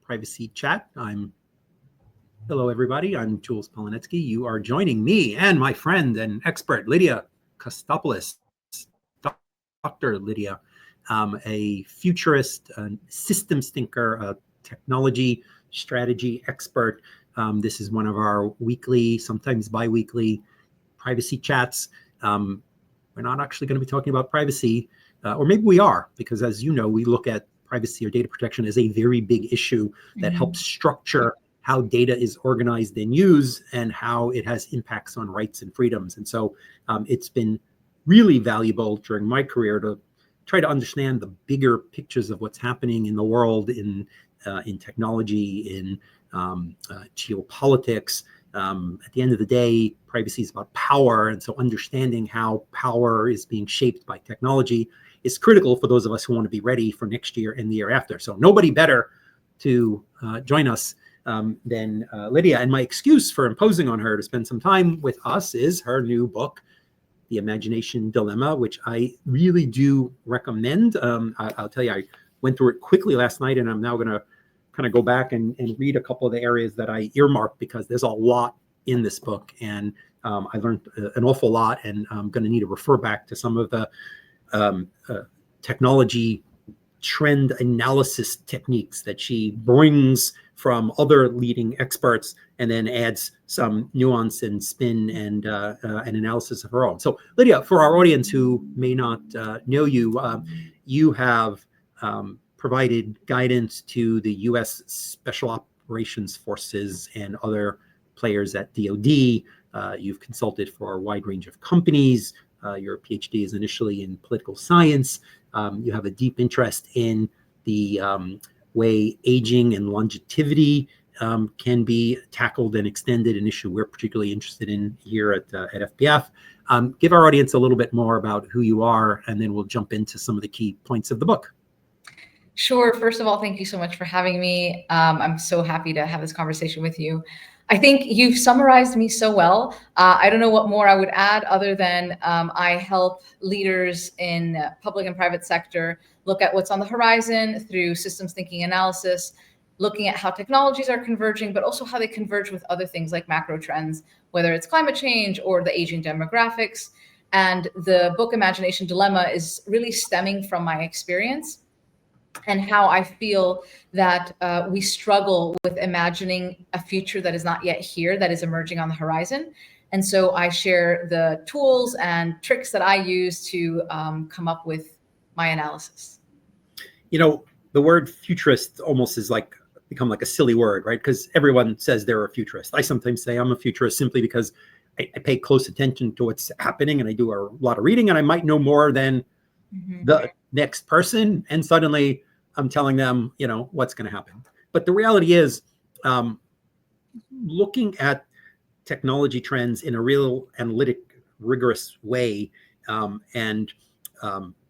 Privacy Chat. Hello, everybody. I'm Jules Polonetsky. You are joining me and my friend and expert, Lydia Kostopoulos, Dr. Lydia, a futurist, a systems thinker, a technology strategy expert. This is one of our weekly, sometimes bi-weekly privacy chats. We're not actually going to be talking about privacy, or maybe we are, because as you know, we look at privacy or data protection as a very big issue that helps structure how data is organized and used and how it has impacts on rights and freedoms. And so it's been really valuable during my career to try to understand the bigger pictures of what's happening in the world, in technology, in geopolitics. At the end of the day, privacy is about power. And so understanding how power is being shaped by technology is critical for those of us who want to be ready for next year and the year after. So nobody better to join us than Lydia. And my excuse for imposing on her to spend some time with us is her new book, The Imagination Dilemma, which I really do recommend. I'll tell you, I went through it quickly last night, and I'm now going to kind of go back and read a couple of the areas that I earmarked, because there's a lot in this book, and I learned an awful lot, and I'm going to need to refer back to some of the technology trend analysis techniques that she brings from other leading experts, and then adds some nuance and spin and an analysis of her own. So Lydia, for our audience who may not know you, you have provided guidance to the U.S. Special Operations Forces and other players at DoD. You've consulted for a wide range of companies. Your PhD is initially in political science. You have a deep interest in the way aging and longevity can be tackled and extended, an issue we're particularly interested in here at FPF. Give our audience a little bit more about who you are, and then we'll jump into some of the key points of the book. Sure. First of all, thank you so much for having me. I'm so happy to have this conversation with you. I think you've summarized me so well. I don't know what more I would add other than I help leaders in public and private sector look at what's on the horizon through systems thinking analysis, looking at how technologies are converging, but also how they converge with other things like macro trends, whether it's climate change or the aging demographics. And the book Imagination Dilemma is really stemming from my experience and how I feel that we struggle with imagining a future that is not yet here, that is emerging on the horizon. And so I share the tools and tricks that I use to come up with my analysis. You know, the word futurist almost is like become like a silly word, right? Because everyone says they're a futurist. I sometimes say I'm a futurist simply because I pay close attention to what's happening, and I do a lot of reading, and I might know more than the next person, and suddenly I'm telling them, you know, what's going to happen. But the reality is, looking at technology trends in a real analytic, rigorous way, and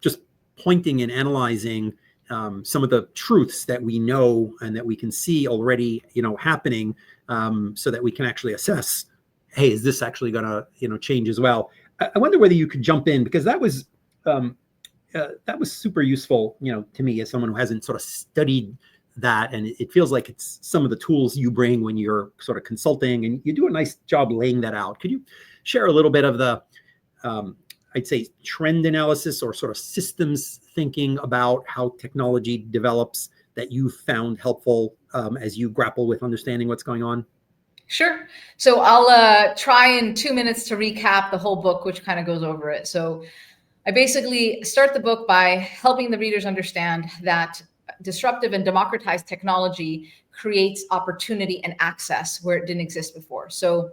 just pointing and analyzing some of the truths that we know and that we can see already, you know, happening, so that we can actually assess, hey, is this actually going to, you know, change as well? I wonder whether you could jump in, because that was super useful, you know, to me as someone who hasn't sort of studied that. And it feels like it's some of the tools you bring when you're sort of consulting, and you do a nice job laying that out. Could you share a little bit of the, I'd say, trend analysis or sort of systems thinking about how technology develops that you found helpful as you grapple with understanding what's going on? Sure. So I'll try in 2 minutes to recap the whole book, which kind of goes over it. So I basically start the book by helping the readers understand that disruptive and democratized technology creates opportunity and access where it didn't exist before. So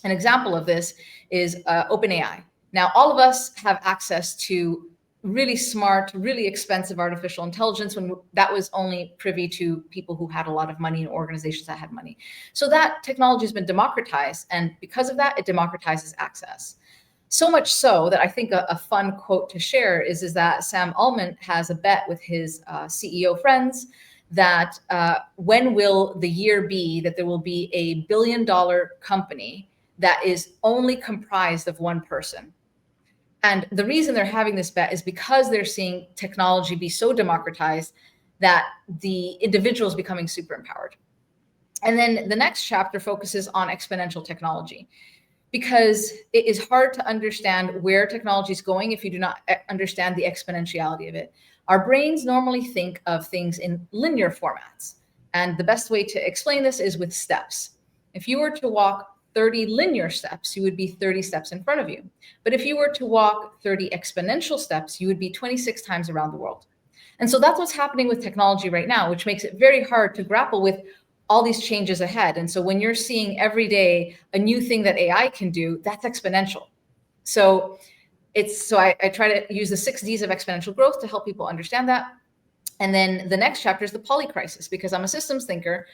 an example of this is OpenAI. Now, all of us have access to really smart, really expensive artificial intelligence when that was only privy to people who had a lot of money and organizations that had money. So that technology has been democratized. And because of that, it democratizes access. So much so that I think a fun quote to share is that Sam Altman has a bet with his CEO friends that when will the year be that there will be a $1 billion company that is only comprised of one person. And the reason they're having this bet is because they're seeing technology be so democratized that the individual is becoming super empowered. And then the next chapter focuses on exponential technology, because it is hard to understand where technology is going if you do not understand the exponentiality of it. Our brains normally think of things in linear formats. And the best way to explain this is with steps. If you were to walk 30 linear steps, you would be 30 steps in front of you. But if you were to walk 30 exponential steps, you would be 26 times around the world. And so that's what's happening with technology right now, which makes it very hard to grapple with all these changes ahead. And so when you're seeing every day a new thing that AI can do, that's exponential. So I try to use the 6 Ds of exponential growth to help people understand that. And then the next chapter is the poly crisis, because I'm a systems thinker.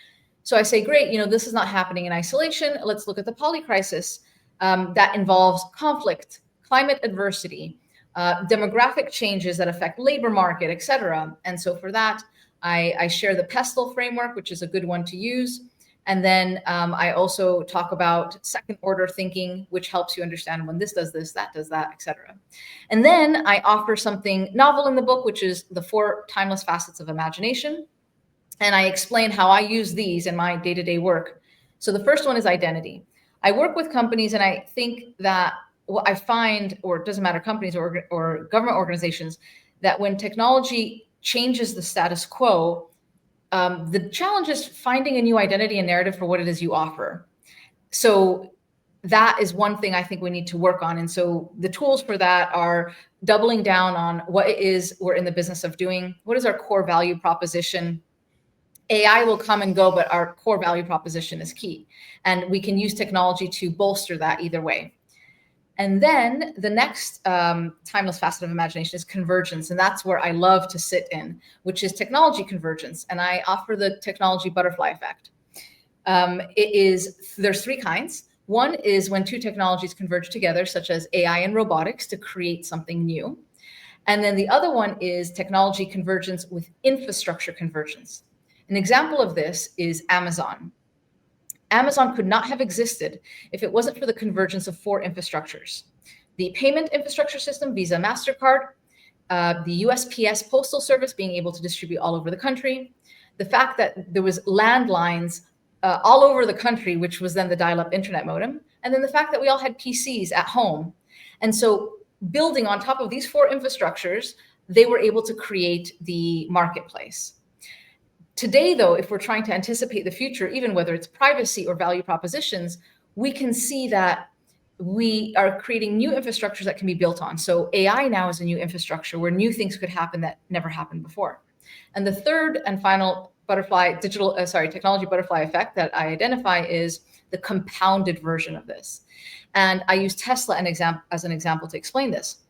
So I say, great, this is not happening in isolation. Let's look at the poly crisis that involves conflict, climate adversity, demographic changes that affect labor market, et cetera. And so for that, I share the PESTLE framework, which is a good one to use. And then I also talk about second order thinking, which helps you understand when this does this, that does that, et cetera. And then I offer something novel in the book, which is the 4 timeless facets of imagination. And I explain how I use these in my day-to-day work. So the first one is identity. I work with companies, and I think that what I find, or it doesn't matter, companies or government organizations, that when technology changes the status quo, the challenge is finding a new identity and narrative for what it is you offer. So that is one thing I think we need to work on. And so the tools for that are doubling down on what it is we're in the business of doing. What is our core value proposition? AI will come and go, but our core value proposition is key. And we can use technology to bolster that either way. And then the next timeless facet of imagination is convergence. And that's where I love to sit in, which is technology convergence. And I offer the technology butterfly effect. There's 3 kinds. One is when 2 technologies converge together, such as AI and robotics, to create something new. And then the other one is technology convergence with infrastructure convergence. An example of this is Amazon. Amazon could not have existed if it wasn't for the convergence of 4 infrastructures: the payment infrastructure system, Visa, MasterCard, the USPS Postal Service being able to distribute all over the country, the fact that there was landlines all over the country, which was then the dial-up internet modem, and then the fact that we all had PCs at home. And so building on top of these 4 infrastructures, they were able to create the marketplace. Today, though, if we're trying to anticipate the future, even whether it's privacy or value propositions, we can see that we are creating new infrastructures that can be built on. So AI now is a new infrastructure where new things could happen that never happened before. And the third and final technology butterfly effect that I identify is the compounded version of this. And I use Tesla as an example to explain this.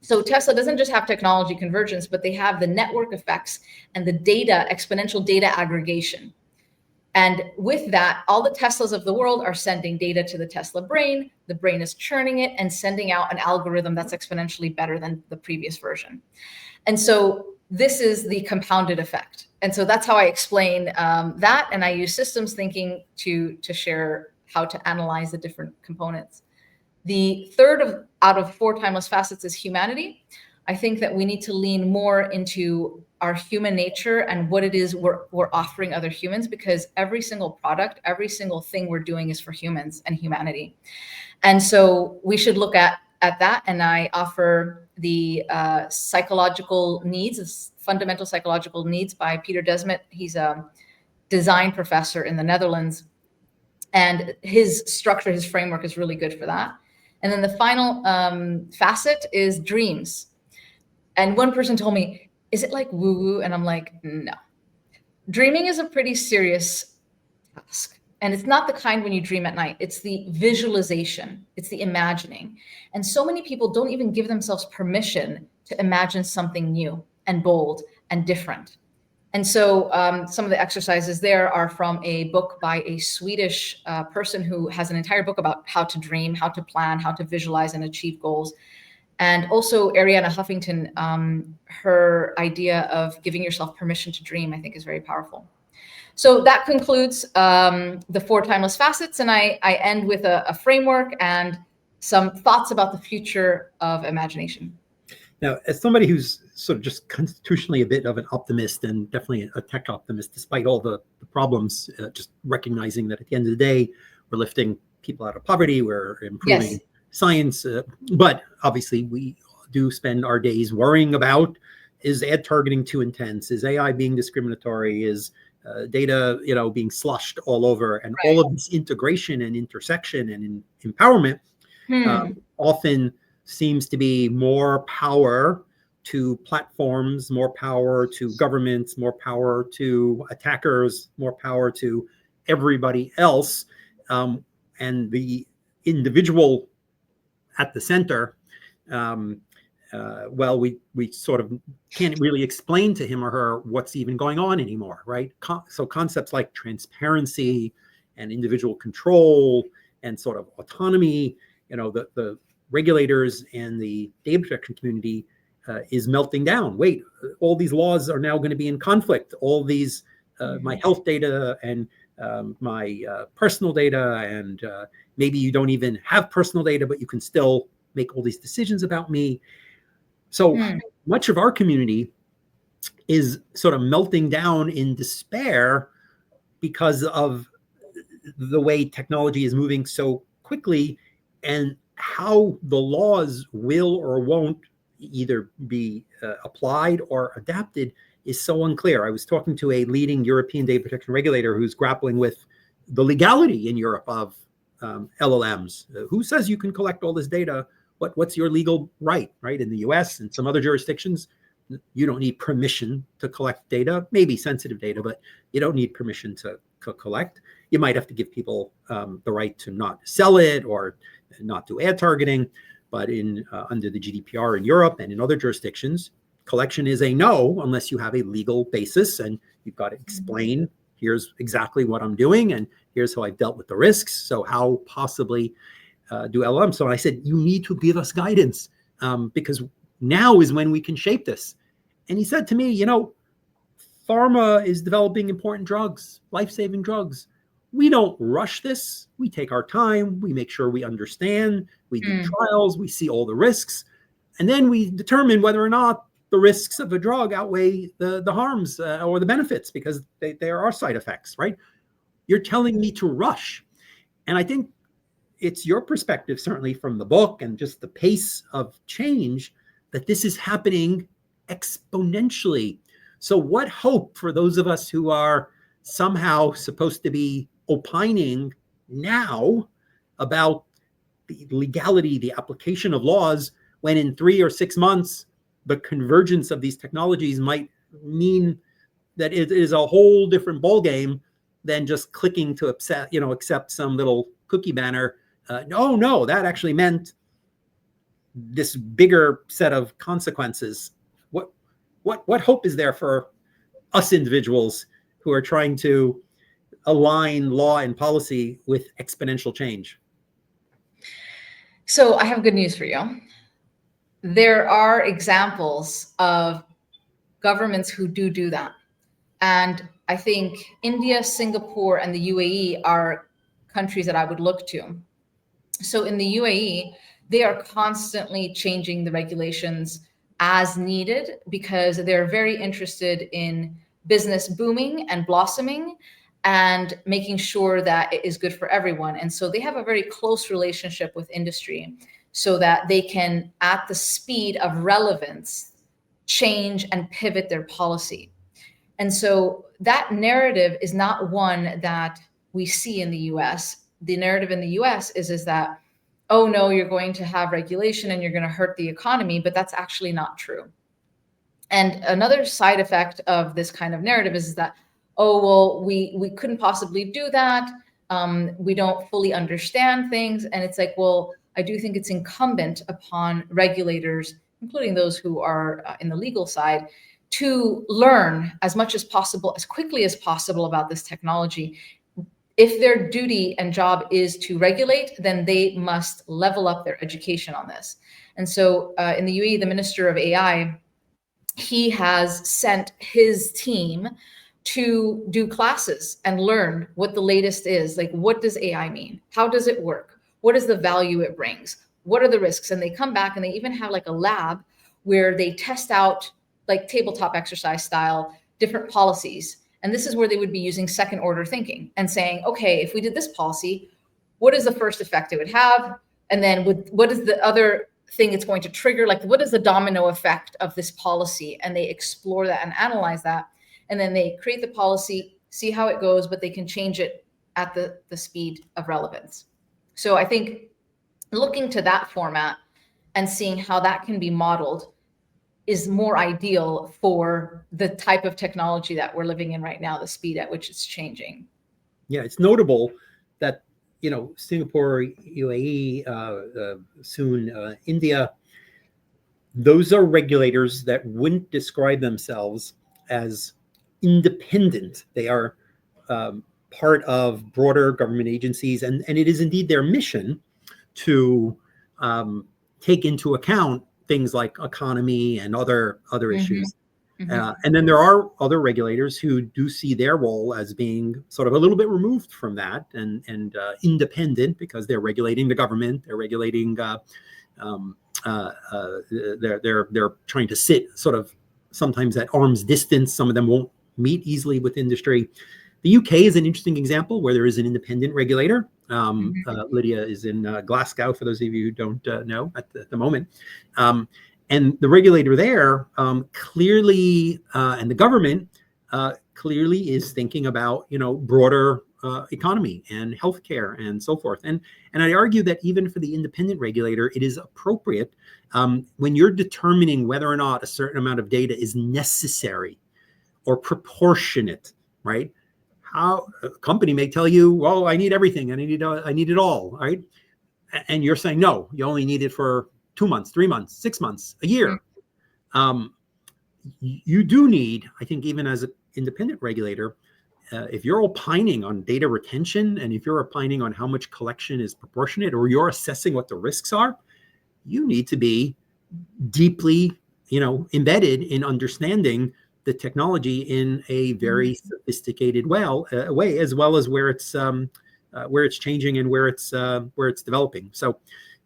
So Tesla doesn't just have technology convergence, but they have the network effects and the exponential data aggregation. And with that, all the Teslas of the world are sending data to the Tesla brain. The brain is churning it and sending out an algorithm that's exponentially better than the previous version. And so this is the compounded effect. And so that's how I explain that. And I use systems thinking to share how to analyze the different components. The third out of 4 timeless facets is humanity. I think that we need to lean more into our human nature and what it is we're offering other humans, because every single product, every single thing we're doing is for humans and humanity. And so we should look at that. And I offer the psychological needs, fundamental psychological needs by Peter Desmet. He's a design professor in the Netherlands. And his structure, his framework is really good for that. And then the final facet is dreams. And one person told me, is it like woo-woo? And I'm like, no. Dreaming is a pretty serious task. And it's not the kind when you dream at night. It's the visualization. It's the imagining. And so many people don't even give themselves permission to imagine something new and bold and different. And so some of the exercises there are from a book by a Swedish person who has an entire book about how to dream, how to plan, how to visualize and achieve goals. And also Arianna Huffington, her idea of giving yourself permission to dream, I think is very powerful. So that concludes the 4 timeless facets. And I end with a framework and some thoughts about the future of imagination. Now, as somebody who's sort of just constitutionally a bit of an optimist, and definitely a tech optimist, despite all the problems, just recognizing that at the end of the day, we're lifting people out of poverty, we're improving science. But obviously, we do spend our days worrying about, is ad targeting too intense? Is AI being discriminatory? Is data, being slushed all over? And all of this integration and intersection and empowerment often seems to be more power to platforms, more power to governments, more power to attackers, more power to everybody else, and the individual at the center. Well, we sort of can't really explain to him or her what's even going on anymore, right? So concepts like transparency and individual control and sort of autonomy, the regulators and the data protection community is melting down. Wait, all these laws are now going to be in conflict. All these, my health data and my personal data, and maybe you don't even have personal data, but you can still make all these decisions about me. So much of our community is sort of melting down in despair because of the way technology is moving so quickly, and how the laws will or won't either be applied or adapted is so unclear. I was talking to a leading European data protection regulator who's grappling with the legality in Europe of LLMs. Who says you can collect all this data? What's your legal right? In the US and some other jurisdictions, you don't need permission to collect data, maybe sensitive data, but you don't need permission to collect. You might have to give people the right to not sell it or not do ad targeting. But under the GDPR in Europe and in other jurisdictions, collection is a no unless you have a legal basis, and you've got to explain, here's exactly what I'm doing and here's how I've dealt with the risks. So how possibly do LLM? So I said, you need to give us guidance because now is when we can shape this. And he said to me, pharma is developing important drugs, life-saving drugs. We don't rush this. We take our time. We make sure we understand. We do trials. We see all the risks. And then we determine whether or not the risks of a drug outweigh the harms or the benefits, because there are side effects, right? You're telling me to rush. And I think it's your perspective, certainly from the book and just the pace of change, that this is happening exponentially. So what hope for those of us who are somehow supposed to be opining now about the legality, the application of laws, when in 3 or 6 months, the convergence of these technologies might mean that it is a whole different ballgame than just clicking to accept some little cookie banner. No, that actually meant this bigger set of consequences. What hope is there for us individuals who are trying to align law and policy with exponential change? So I have good news for you. There are examples of governments who do that. And I think India, Singapore, and the UAE are countries that I would look to. So in the UAE, they are constantly changing the regulations as needed because they're very interested in business booming and blossoming and making sure that it is good for everyone. And so they have a very close relationship with industry so that they can, at the speed of relevance, change and pivot their policy. And so that narrative is not one that we see in the US. The narrative in the US is that, oh no, you're going to have regulation and you're going to hurt the economy, but that's actually not true. And another side effect of this kind of narrative is that, oh, well, we couldn't possibly do that. We don't fully understand things. And it's like, well, I do think it's incumbent upon regulators, including those who are in the legal side, to learn as much as possible, as quickly as possible about this technology. If their duty and job is to regulate, then they must level up their education on this. And so in the UAE, the Minister of AI, he has sent his team to do classes and learn what the latest is. Like, what does AI mean? How does it work? What is the value it brings? What are the risks? And they come back and they even have like a lab where they test out like tabletop exercise style, different policies. And this is where they would be using second order thinking and saying, okay, if we did this policy, what is the first effect it would have? And then what is the other thing it's going to trigger? Like, what is the domino effect of this policy? And they explore that and analyze that. And then they create the policy, see how it goes, but they can change it at the speed of relevance. So I think looking to that format and seeing how that can be modeled is more ideal for the type of technology that we're living in right now, the speed at which it's changing. Yeah, it's notable that, Singapore, UAE, soon India, those are regulators that wouldn't describe themselves as independent. They are part of broader government agencies, and it is indeed their mission to take into account things like economy and other issues. And then there are other regulators who do see their role as being sort of a little bit removed from that and independent, because they're regulating the government, they're regulating, they're trying to sit sort of sometimes at arm's distance. Some of them won't meet easily with industry. The UK is an interesting example where there is an independent regulator. Lydia is in Glasgow, for those of you who don't know at the moment. And the regulator there clearly, and the government clearly is thinking about, broader economy and healthcare and so forth. And I argue that even for the independent regulator, it is appropriate when you're determining whether or not a certain amount of data is necessary or proportionate, right? How a company may tell you, well, I need everything, I need it all, right? And you're saying, no, you only need it for 2 months, 3 months, 6 months, a year. You do need, I think, even as an independent regulator, if you're opining on data retention and if you're opining on how much collection is proportionate, or you're assessing what the risks are, you need to be deeply, embedded in understanding the technology in a very sophisticated way, as well as where it's changing and where it's developing. So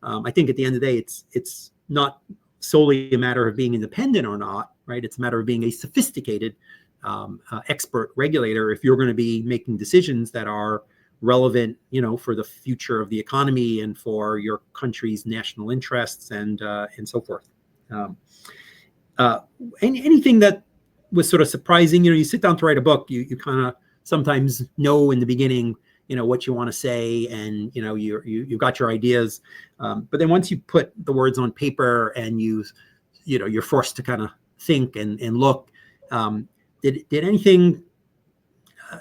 I think at the end of the day, it's not solely a matter of being independent or not, right? It's a matter of being a sophisticated expert regulator if you're going to be making decisions that are relevant, for the future of the economy and for your country's national interests and so forth. Anything that was sort of surprising, you sit down to write a book, you kind of sometimes know in the beginning, what you want to say, and you've got your ideas, but then once you put the words on paper and you're forced to kind of think and look, did anything,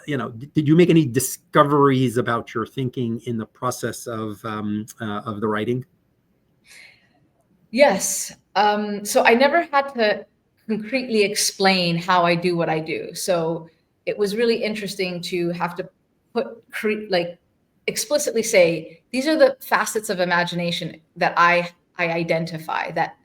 did you make any discoveries about your thinking in the process of the writing? Yes. So I never had to concretely explain how I do what I do. So it was really interesting to have to explicitly say, these are the facets of imagination that I identify, that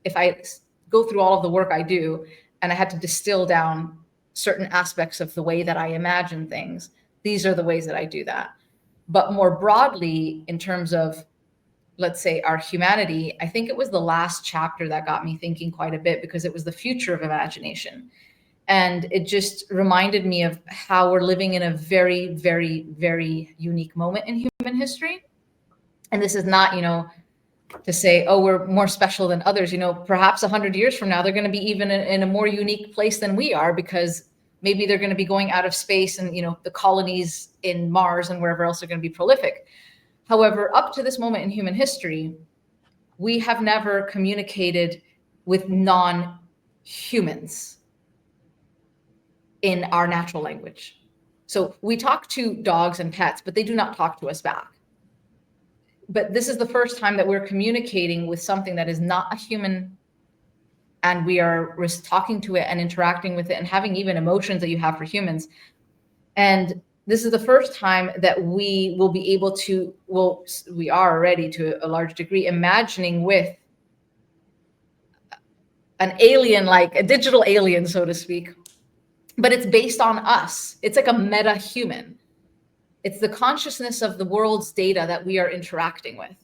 if I go through all of the work I do and I had to distill down certain aspects of the way that I imagine things, these are the ways that I do that. But more broadly, in terms of, let's say, our humanity, I think it was the last chapter that got me thinking quite a bit, because it was the future of imagination. And it just reminded me of how we're living in a very, very, very unique moment in human history. And this is not, to say, oh, we're more special than others. Perhaps 100 years from now, they're going to be even in a more unique place than we are, because maybe they're going to be going out of space, and, the colonies in Mars and wherever else are going to be prolific. However, up to this moment in human history, we have never communicated with non-humans in our natural language. So we talk to dogs and pets, but they do not talk to us back. But this is the first time that we're communicating with something that is not a human, and we're talking to it and interacting with it and having even emotions that you have for humans. And this is the first time that we will be able to, we are already to a large degree imagining with an alien, like a digital alien, so to speak, but it's based on us. It's like a meta human. It's the consciousness of the world's data that we are interacting with.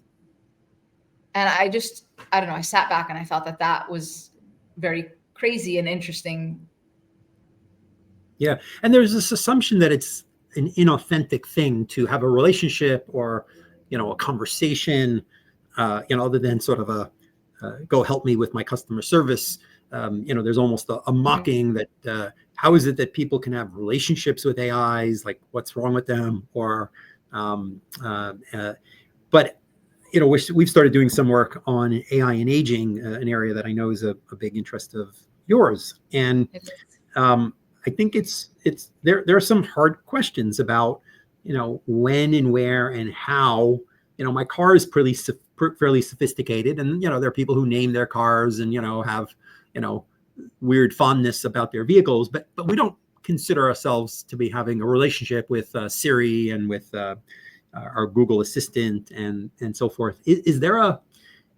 And I don't know, I sat back and I thought that was very crazy and interesting. Yeah. And there's this assumption that it's an inauthentic thing to have a relationship or, a conversation, other than sort of a go help me with my customer service. There's almost a mocking that how is it that people can have relationships with AIs? Like, what's wrong with them? Or, but we've started doing some work on AI and aging, an area that I know is a big interest of yours. And I think it's there are some hard questions about, when and where and how. My car is fairly sophisticated, and there are people who name their cars and have weird fondness about their vehicles, but we don't consider ourselves to be having a relationship with Siri and with our Google Assistant and so forth. Is there are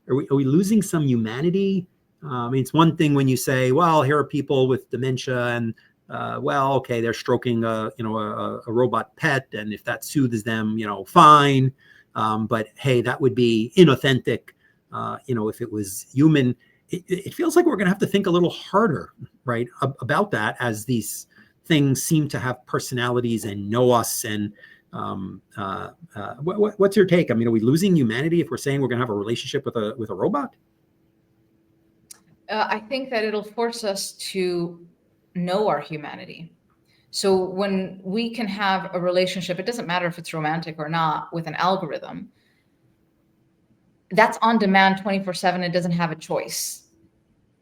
we losing some humanity? I mean, it's one thing when you say, well, here are people with dementia and okay, they're stroking a robot pet, and if that soothes them, fine. But hey, that would be inauthentic. If it was human, it feels like we're going to have to think a little harder, right, about that, as these things seem to have personalities and know us. And what's your take? I mean, are we losing humanity if we're saying we're going to have a relationship with a robot? I think that it'll force us to know our humanity. So when we can have a relationship, it doesn't matter if it's romantic or not, with an algorithm, that's on demand 24/7. It doesn't have a choice.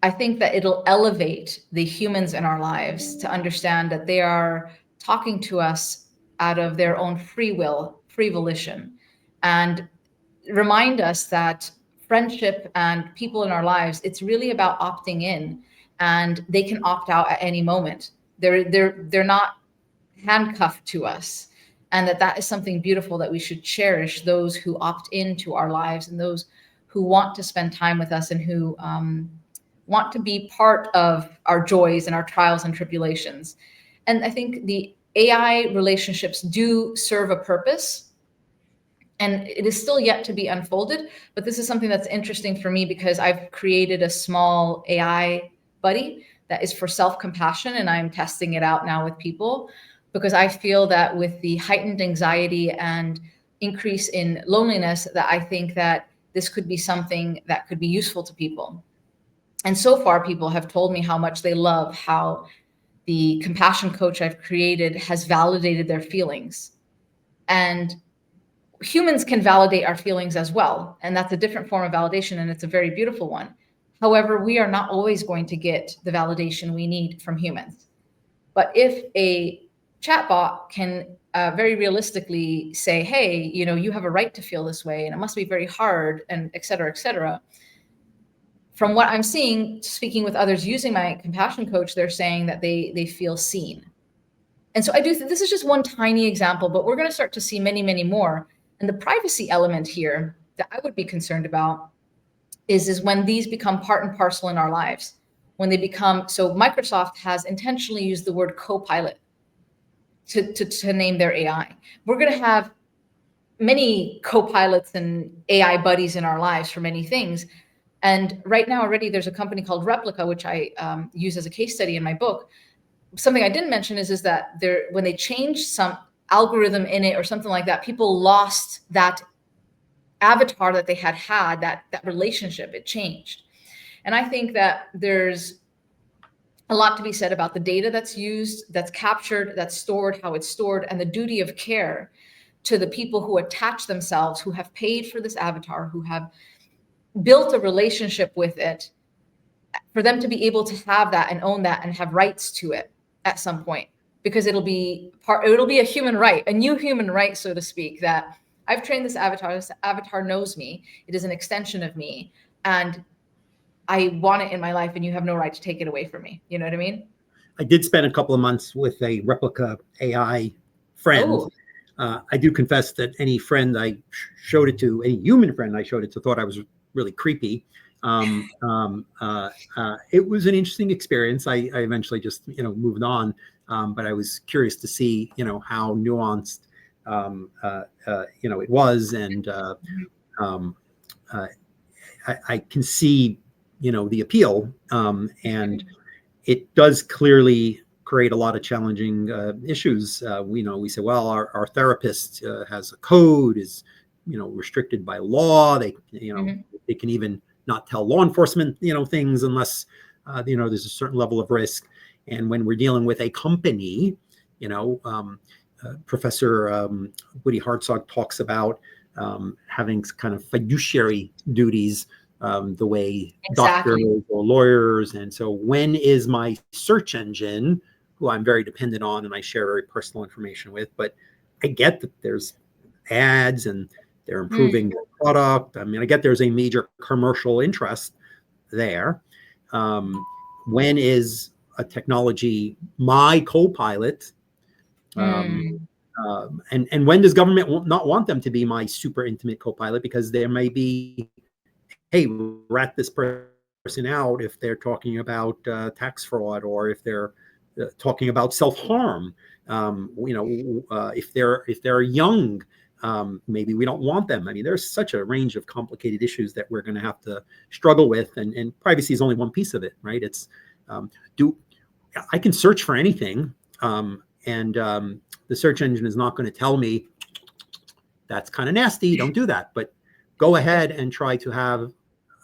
I think that it'll elevate the humans in our lives to understand that they are talking to us out of their own free will, free volition, and remind us that friendship and people in our lives, it's really about opting in, and they can opt out at any moment. They're not handcuffed to us, and that is something beautiful that we should cherish, those who opt into our lives and those who want to spend time with us and who want to be part of our joys and our trials and tribulations. And I think the AI relationships do serve a purpose, and it is still yet to be unfolded. But this is something that's interesting for me because I've created a small AI buddy that is for self-compassion, and I'm testing it out now with people because I feel that with the heightened anxiety and increase in loneliness, that I think that this could be something that could be useful to people. And so far, people have told me how much they love how the compassion coach I've created has validated their feelings. And humans can validate our feelings as well. And that's a different form of validation, and it's a very beautiful one. However, we are not always going to get the validation we need from humans. But if a chatbot can very realistically say, hey, you have a right to feel this way, and it must be very hard, and et cetera, et cetera. From what I'm seeing, speaking with others using my compassion coach, they're saying that they feel seen. And so I do think this is just one tiny example, but we're going to start to see many, many more. And the privacy element here that I would be concerned about is when these become part and parcel in our lives. When they become, so Microsoft has intentionally used the word co-pilot to name their AI. We're going to have many co-pilots and AI buddies in our lives for many things. And right now already there's a company called Replica, which I use as a case study in my book. Something I didn't mention is that when they changed some algorithm in it or something like that, people lost that avatar that they had, that relationship. It changed. And I think that there's a lot to be said about the data that's used, that's captured, that's stored, how it's stored, and the duty of care to the people who attach themselves, who have paid for this avatar, who have built a relationship with it, for them to be able to have that and own that and have rights to it at some point, because it'll be a human right, a new human right, so to speak, that I've trained this avatar knows me, it is an extension of me, and I want it in my life, and you have no right to take it away from me. You know what I mean? I did spend a couple of months with a Replica AI friend. I do confess that any friend I showed it to, any human friend I showed it to, thought I was really creepy. It was an interesting experience. I eventually just moved on, but I was curious to see how nuanced it was, and I can see the appeal, and it does clearly create a lot of challenging issues. We say, well, our therapist has a code, is restricted by law. They they can even not tell law enforcement things unless there's a certain level of risk. And when we're dealing with a company, Professor Woody Hartzog talks about having kind of fiduciary duties, the way Exactly. doctors or lawyers. And so when is my search engine, who I'm very dependent on and I share very personal information with, but I get that there's ads and they're improving their product. I mean, I get there's a major commercial interest there. When is a technology my co-pilot? And when does government not want them to be my super intimate co-pilot? Because there may be, hey, rat this person out if they're talking about tax fraud, or if they're talking about self-harm. If they're young, maybe we don't want them. I mean, there's such a range of complicated issues that we're going to have to struggle with, and privacy is only one piece of it, right? It's I can search for anything, and the search engine is not going to tell me that's kind of nasty, don't do that. But go ahead and try to have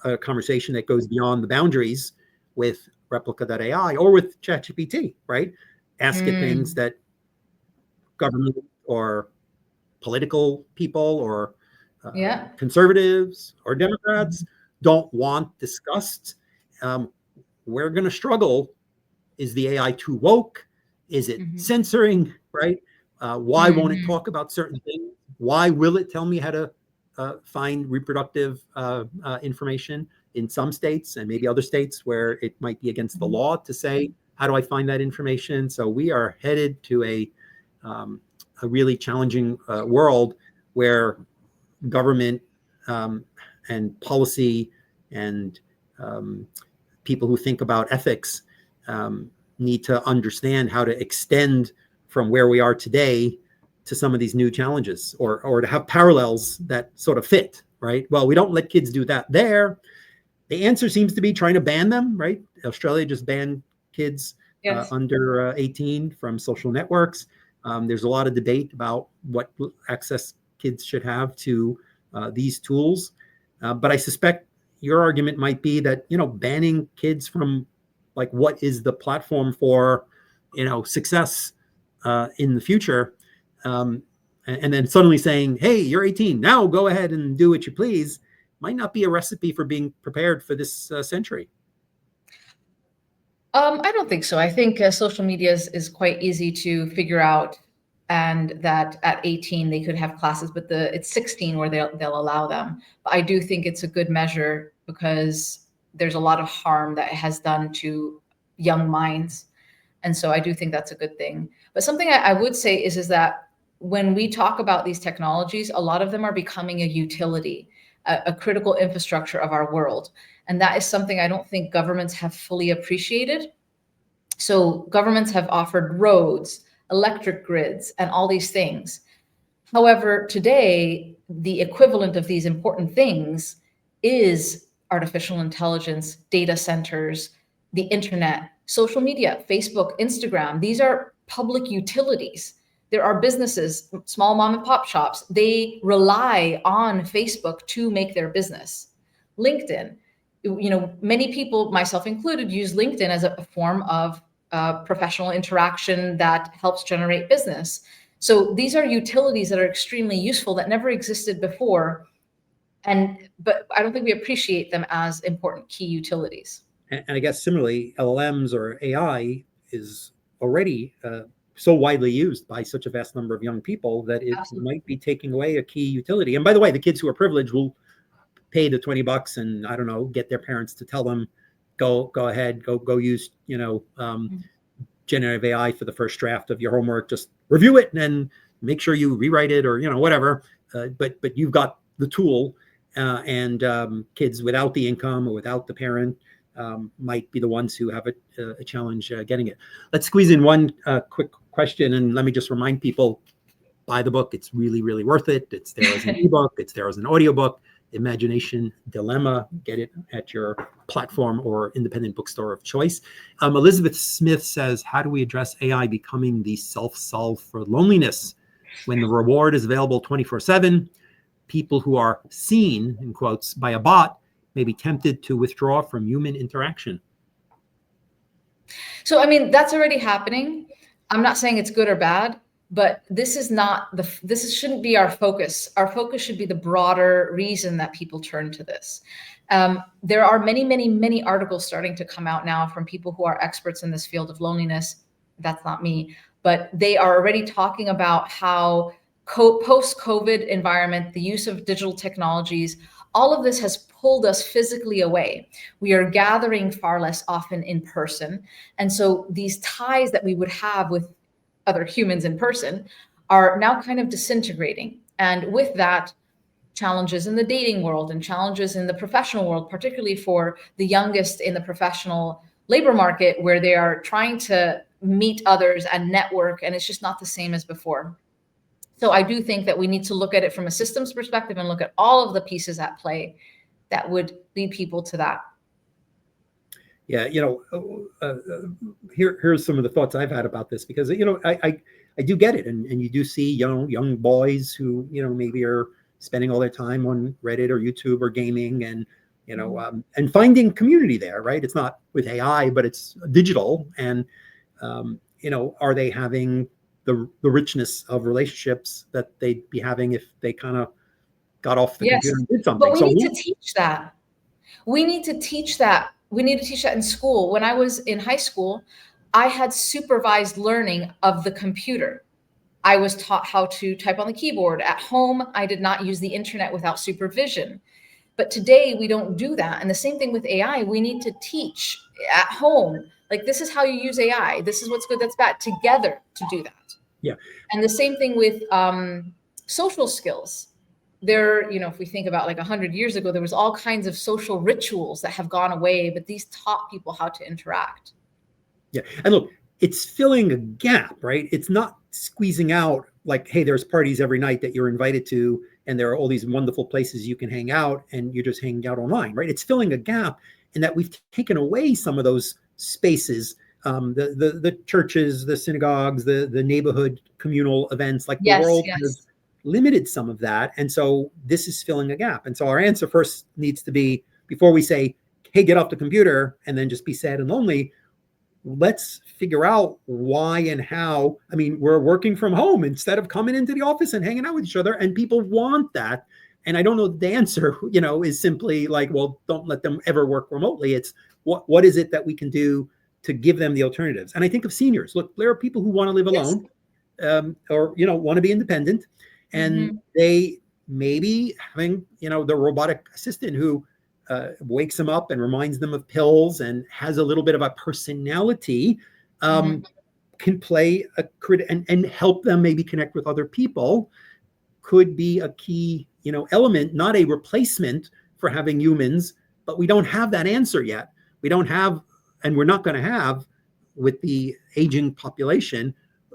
a conversation that goes beyond the boundaries with Replica.ai or with ChatGPT, right? Ask it things that government or political people or conservatives or Democrats don't want discussed. We're going to struggle. Is the AI too woke? Is it censoring, right? Why won't it talk about certain things? Why will it tell me how to find reproductive information in some states, and maybe other states where it might be against the law to say, how do I find that information? So we are headed to a really challenging world where government and policy and people who think about ethics need to understand how to extend from where we are today to some of these new challenges, or to have parallels that sort of fit, right? Well, we don't let kids do that there. The answer seems to be trying to ban them, right? Australia just banned kids under 18 from social networks. There's a lot of debate about what access kids should have to these tools. But I suspect your argument might be that, banning kids from, like, what is the platform for, success in the future, and then suddenly saying, hey, you're 18, now go ahead and do what you please, might not be a recipe for being prepared for this century. I don't think so. I think social media is quite easy to figure out, and that at 18 they could have classes, but it's 16 where they'll allow them. But I do think it's a good measure, because there's a lot of harm that it has done to young minds. And so I do think that's a good thing. But something I would say is that when we talk about these technologies, a lot of them are becoming a utility, a critical infrastructure of our world. And that is something I don't think governments have fully appreciated. So governments have offered roads, electric grids, and all these things. However, today, the equivalent of these important things is artificial intelligence, data centers, the internet, social media, Facebook, Instagram. These are public utilities. There are businesses, small mom and pop shops, they rely on Facebook to make their business. LinkedIn, many people, myself included, use LinkedIn as a form of professional interaction that helps generate business. So these are utilities that are extremely useful that never existed before. But I don't think we appreciate them as important key utilities. And I guess similarly, LLMs or AI is already so widely used by such a vast number of young people that it might be taking away a key utility. And by the way, the kids who are privileged will pay the $20 and, I don't know, get their parents to tell them, go ahead, go use, generative AI for the first draft of your homework, just review it and then make sure you rewrite it, or, whatever. But you've got the tool, and kids without the income or without the parent might be the ones who have a challenge getting it. Let's squeeze in one quick question, and let me just remind people, buy the book. It's really, really worth it. It's there as an ebook. It's there as an audiobook. Imagination Dilemma. Get it at your platform or independent bookstore of choice. Elizabeth Smith says, how do we address AI becoming the self-solve for loneliness when the reward is available 24/7? People who are seen, in quotes, by a bot may be tempted to withdraw from human interaction. So, I mean, that's already happening. I'm not saying it's good or bad, but this shouldn't be our focus. Our focus should be the broader reason that people turn to this. There are many, many, many articles starting to come out now from people who are experts in this field of loneliness. That's not me, but they are already talking about how post-COVID environment, the use of digital technologies, all of this has pulled us physically away. We are gathering far less often in person. And so these ties that we would have with other humans in person are now kind of disintegrating. And with that, challenges in the dating world and challenges in the professional world, particularly for the youngest in the professional labor market, where they are trying to meet others and network, and it's just not the same as before. So I do think that we need to look at it from a systems perspective and look at all of the pieces at play that would lead people to that. Yeah, here's some of the thoughts I've had about this, because I do get it, and you do see young boys who maybe are spending all their time on Reddit or YouTube or gaming, and and finding community there, right? It's not with AI, but it's digital, and are they having the richness of relationships that they'd be having if they kind of got off the computer and did something? But we need to teach that. We need to teach that. We need to teach that in school. When I was in high school, I had supervised learning of the computer. I was taught how to type on the keyboard. At home, I did not use the internet without supervision. But today we don't do that. And the same thing with AI. We need to teach at home, like, this is how you use AI. This is what's good, that's bad, together to do that. Yeah. And the same thing with social skills. If we think about like 100 years ago, there was all kinds of social rituals that have gone away, but these taught people how to interact. Yeah. And look, it's filling a gap, right? It's not squeezing out like, hey, there's parties every night that you're invited to, and there are all these wonderful places you can hang out, and you're just hanging out online, right? It's filling a gap in that we've taken away some of those spaces, the churches, the synagogues, the neighborhood communal events, like the world has limited some of that. And so this is filling a gap. And so our answer first needs to be, before we say, hey, get off the computer and then just be sad and lonely, let's figure out why and how. I mean, we're working from home instead of coming into the office and hanging out with each other, and people want that. And I don't know the answer, is simply like, well, don't let them ever work remotely. It's what is it that we can do to give them the alternatives? And I think of seniors. Look, there are people who want to live alone, or want to be independent, and they maybe having the robotic assistant who wakes them up and reminds them of pills and has a little bit of a personality, can play and help them maybe connect with other people, could be a key element, not a replacement for having humans. But we don't have that answer yet. We don't have, and we're not going to have, with the aging population,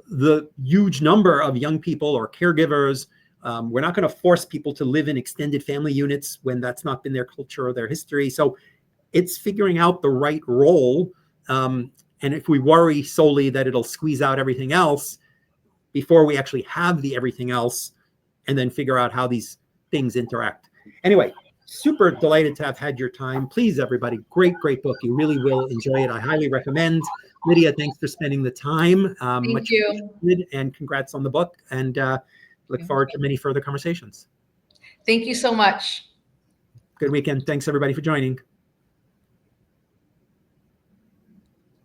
the huge number of young people or caregivers. We're not going to force people to live in extended family units when that's not been their culture or their history. So it's figuring out the right role. And if we worry solely that it'll squeeze out everything else before we actually have the everything else, and then figure out how these things interact. Anyway, super delighted to have had your time. Please, everybody, great book. You really will enjoy it. I highly recommend. Lydia, thanks for spending the time. Thank you. And congrats on the book. And look forward to many further conversations. Thank you so much. Good weekend. Thanks, everybody, for joining.